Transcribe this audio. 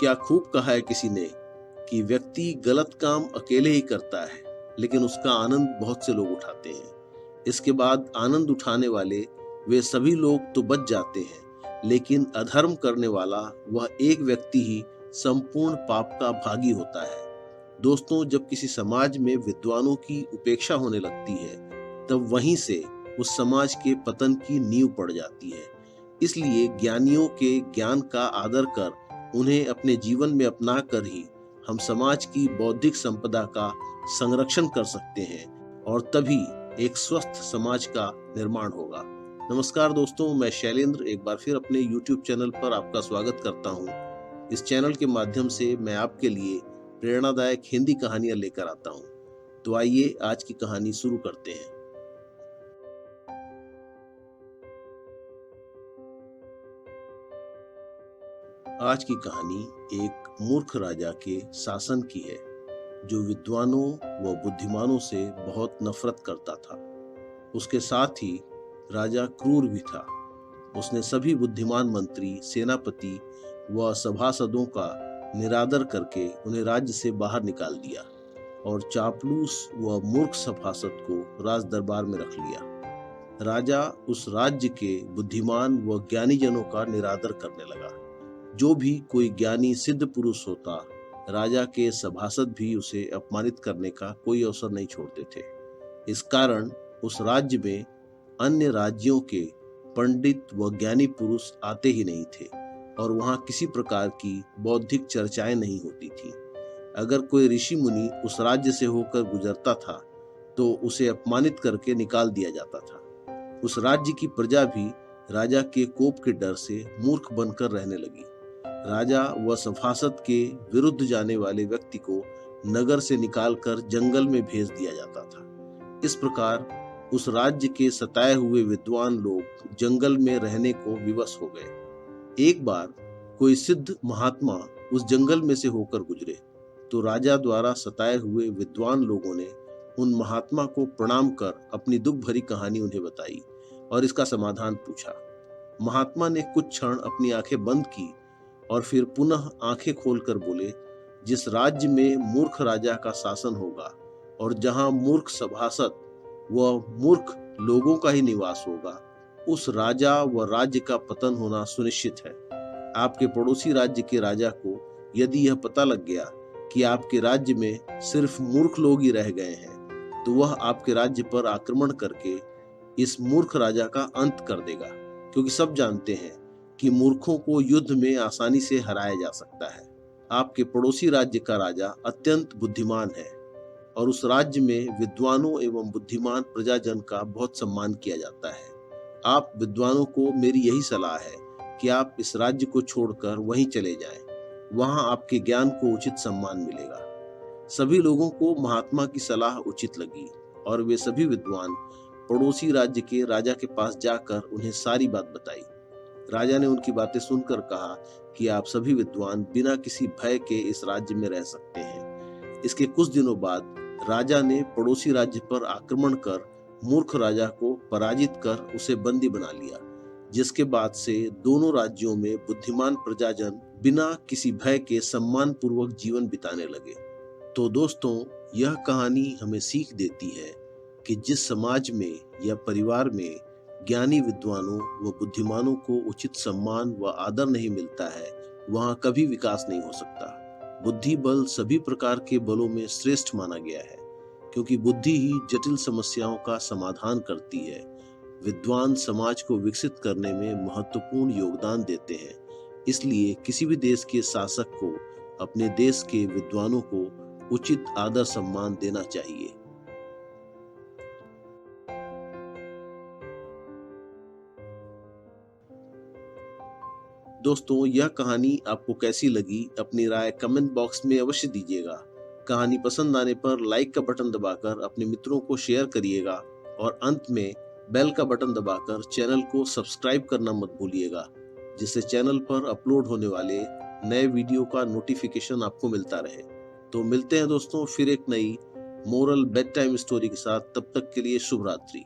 क्या खूब कहा है किसी ने कि व्यक्ति गलत काम अकेले ही करता है, लेकिन उसका आनंद बहुत से लोग उठाते हैं। इसके बाद आनंद उठाने वाले वे सभी लोग तो बच जाते हैं, लेकिन अधर्म करने वाला वह एक व्यक्ति ही संपूर्ण पाप का भागी होता है। दोस्तों, जब किसी समाज में विद्वानों की उपेक्षा होने लगती है, तब वहीं से उस समाज के पतन की नींव पड़ जाती है। इसलिए ज्ञानियों के ज्ञान का आदर कर उन्हें अपने जीवन में अपना कर ही हम समाज की बौद्धिक संपदा का संरक्षण कर सकते हैं और तभी एक स्वस्थ समाज का निर्माण होगा। नमस्कार दोस्तों, मैं शैलेंद्र एक बार फिर अपने YouTube चैनल पर आपका स्वागत करता हूं। इस चैनल के माध्यम से मैं आपके लिए प्रेरणादायक हिंदी कहानियां लेकर आता हूं। तो आइए आज की कहानी शुरू करते हैं। आज की कहानी एक मूर्ख राजा के शासन की है, जो विद्वानों व बुद्धिमानों से बहुत नफरत करता था। उसके साथ ही राजा क्रूर भी था। उसने सभी बुद्धिमान मंत्री, सेनापति व सभासदों का निरादर करके उन्हें राज्य से बाहर निकाल दिया और चापलूस व मूर्ख सभासद को राज दरबार में रख लिया। राजा उस राज्य के बुद्धिमान व ज्ञानी जनों का निरादर करने लगा। जो भी कोई ज्ञानी सिद्ध पुरुष होता, राजा के सभासद भी उसे अपमानित करने का कोई अवसर नहीं छोड़ते थे। इस कारण उस राज्य में अन्य राज्यों के पंडित व ज्ञानी पुरुष आते ही नहीं थे और वहां किसी प्रकार की बौद्धिक चर्चाएं नहीं होती थी। अगर कोई ऋषि मुनि उस राज्य से होकर गुजरता था तो उसे अपमानित करके निकाल दिया जाता था। उस राज्य की प्रजा भी राजा के कोप के डर से मूर्ख बनकर रहने लगी। राजा व सभासद के विरुद्ध जाने वाले व्यक्ति को नगर से निकालकर जंगल में भेज दिया जाता था। इस प्रकार उस राज्य के सताए हुए विद्वान लोग जंगल में रहने को विवश हो गए। एक बार कोई सिद्ध महात्मा उस जंगल में से होकर गुजरे तो राजा द्वारा सताए हुए विद्वान लोगों ने उन महात्मा को प्रणाम कर अपनी दुख भरी कहानी उन्हें बताई और इसका समाधान पूछा। महात्मा ने कुछ क्षण अपनी आंखें बंद की और फिर पुनः आंखें खोलकर बोले, जिस राज्य में मूर्ख राजा का शासन होगा और जहां मूर्ख सभासद व मूर्ख लोगों का ही निवास होगा, उस राजा व राज्य का पतन होना सुनिश्चित है। आपके पड़ोसी राज्य के राजा को यदि यह पता लग गया कि आपके राज्य में सिर्फ मूर्ख लोग ही रह गए हैं, तो वह आपके राज्य पर आक्रमण करके इस मूर्ख राजा का अंत कर देगा, क्योंकि सब जानते हैं कि मूर्खों को युद्ध में आसानी से हराया जा सकता है। आपके पड़ोसी राज्य का राजा अत्यंत बुद्धिमान है और उस राज्य में विद्वानों एवं बुद्धिमान प्रजाजन का बहुत सम्मान किया जाता है। आप विद्वानों को मेरी यही सलाह है कि आप इस राज्य को छोड़कर वहीं चले जाएं। वहां आपके ज्ञान को उचित सम्मान मिलेगा। सभी लोगों को महात्मा की सलाह उचित लगी और वे सभी विद्वान पड़ोसी राज्य के राजा के पास जाकर उन्हें सारी बात बताई। राजा ने उनकी बातें सुनकर कहा कि आप सभी विद्वान बिना किसी भय के इस राज्य में रह सकते हैं। इसके कुछ दिनों बाद राजा ने पड़ोसी राज्य पर आक्रमण कर मूर्ख राजा को पराजित कर उसे बंदी बना लिया, जिसके बाद से दोनों राज्यों में बुद्धिमान प्रजाजन बिना किसी भय के सम्मान पूर्वक जीवन बिताने लगे। तो दोस्तों, यह कहानी हमें सीख देती है कि जिस समाज में या परिवार में ज्ञानी विद्वानों व बुद्धिमानों को उचित सम्मान व आदर नहीं मिलता है, वहां कभी विकास नहीं हो सकता। बुद्धि बल सभी प्रकार के बलों में श्रेष्ठ माना गया है, क्योंकि बुद्धि ही जटिल समस्याओं का समाधान करती है। विद्वान समाज को विकसित करने में महत्वपूर्ण योगदान देते हैं। इसलिए किसी भी देश के शासक को अपने देश के विद्वानों को उचित आदर सम्मान देना चाहिए। दोस्तों, यह कहानी आपको कैसी लगी, अपनी राय कमेंट बॉक्स में अवश्य दीजिएगा। कहानी पसंद आने पर लाइक का बटन दबाकर अपने मित्रों को शेयर करिएगा और अंत में बेल का बटन दबाकर चैनल को सब्सक्राइब करना मत भूलिएगा, जिससे चैनल पर अपलोड होने वाले नए वीडियो का नोटिफिकेशन आपको मिलता रहे। तो मिलते हैं दोस्तों फिर एक नई मोरल बेड टाइम स्टोरी के साथ। तब तक के लिए शुभ रात्रि।